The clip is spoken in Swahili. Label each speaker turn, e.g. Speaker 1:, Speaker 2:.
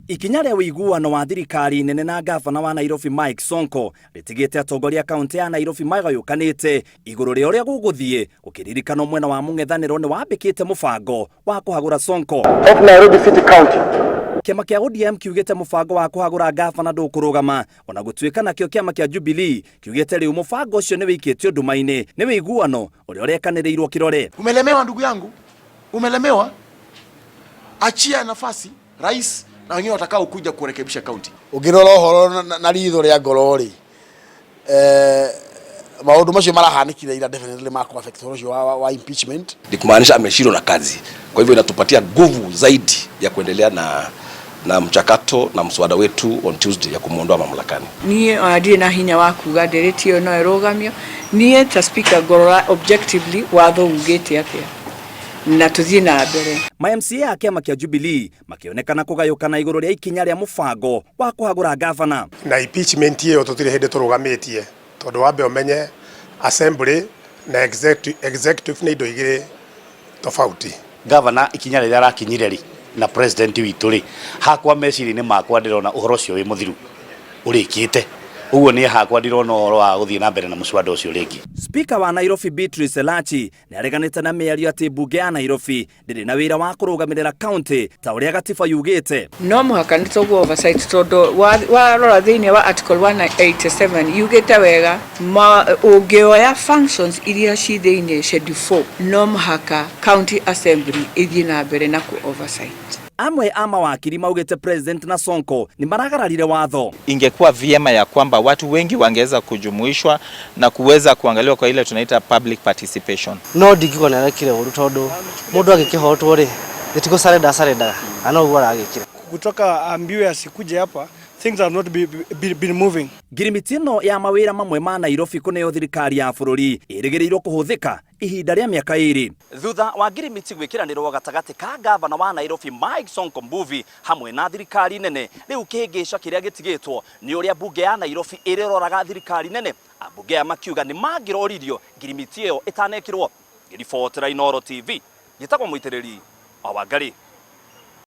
Speaker 1: Ikinya rĩa wĩiguano wa thirikari nene na ngabana wa Nairobi Mike Sonko ritigite atongoria kaunti ya Nairobi magayukanite iguru ria uria guguthie ukiririkana mwena wa mung'ethaniro ni wambikite mubango wa kuhagura Sonko
Speaker 2: of Nairobi City County.
Speaker 1: Kiama kia ODM kiugite mubango wa kuhagura ngabana ndukurugama ona gutuika nakio kiama kia Jubilee kiugite riu mubango ucio ni wikitio ndumaini ni wĩiguano uria urekaniriirwo kirore.
Speaker 3: Umelemewa ndugu yangu, umelemewa. Achia nafasi rais na wengine watakao kuja kurekebisha kaunti.
Speaker 4: Ugirora horo na ritho ria ngorori maundu macio marahanikire ira definitely mako affect horo wa impeachment.
Speaker 5: Ni kumaanisha ameshindwa na kazi. Kwa hivyo inatupatia nguvu zaidi ya kuendelea na mchakato na mswada wetu on Tuesday ya kumuondoa mamlakani.
Speaker 6: Nie adie na hinya wa kuuga nderetio no erogamio nie ta speaker gorora objectively watho ugete atia na tuthie na mbere.
Speaker 1: MaMCA ya kiama kia Jubilee makionekana kugayukana iguru ria ikinya ria mubango wa kuhagura ngavana
Speaker 7: na impeachment iyo tutire hinde turugamitie tondu wambe umenye assembly na executive ni indo igire tofauti.
Speaker 8: Governor ikinya ria rakinyire na president witu ri hakwa meciri ni makwa ndirona uhoro cio wi muthiru urikite uguo ni hakwa ndirona uhoro wa guthie na mbere na muswada ucio ringi.
Speaker 1: Speaker wa Nairobi Beatrice Elachi ni areganite na miario ati mbunge ya Nairobi ndiri na wira wa kurugamirira county ta uria gatiba yugite.
Speaker 6: No muhaka nitogwo oversight todo wa rora thiini wa article 187 yugite wega ungioya functions iria ci thiini schedule 4 no muhaka county assembly ithie na mbere na ku oversight.
Speaker 1: Amwe ama wakili maugite president na Sonko ni maragararire watho.
Speaker 9: Ingekuwa vyema ya kwamba watu wengi wangeweza kujumuishwa na kuweza kuangaliwa kwa ile tunaita public participation.
Speaker 10: No digiko na rekire uru tondu mundu agikihotwo ri gitiko sarenda ana ugwa agikira
Speaker 11: kutoka ambiwe asikuje hapa. Things have not been moving.
Speaker 1: Ngirimitino ya mawira mamwe ma Nairobi kuneo thirikari ya bururi irigirirwo kuhuthika ihinda ria miaka 2 thutha wa ngirimiti gwikiranirwo gatagati ka ngavana wa Nairobi Mike Sonko mbuvi hamwe na thirikari nene riu kihingisha kiria gitigitwo ni uria bunge ya Nairobi iriroraga thirikari nene abunge ya makiuga ni magiroririo ngirimiti iyo itanekirwo. Ngiribotera Inooro TV gitagwo muitiriri Aikari.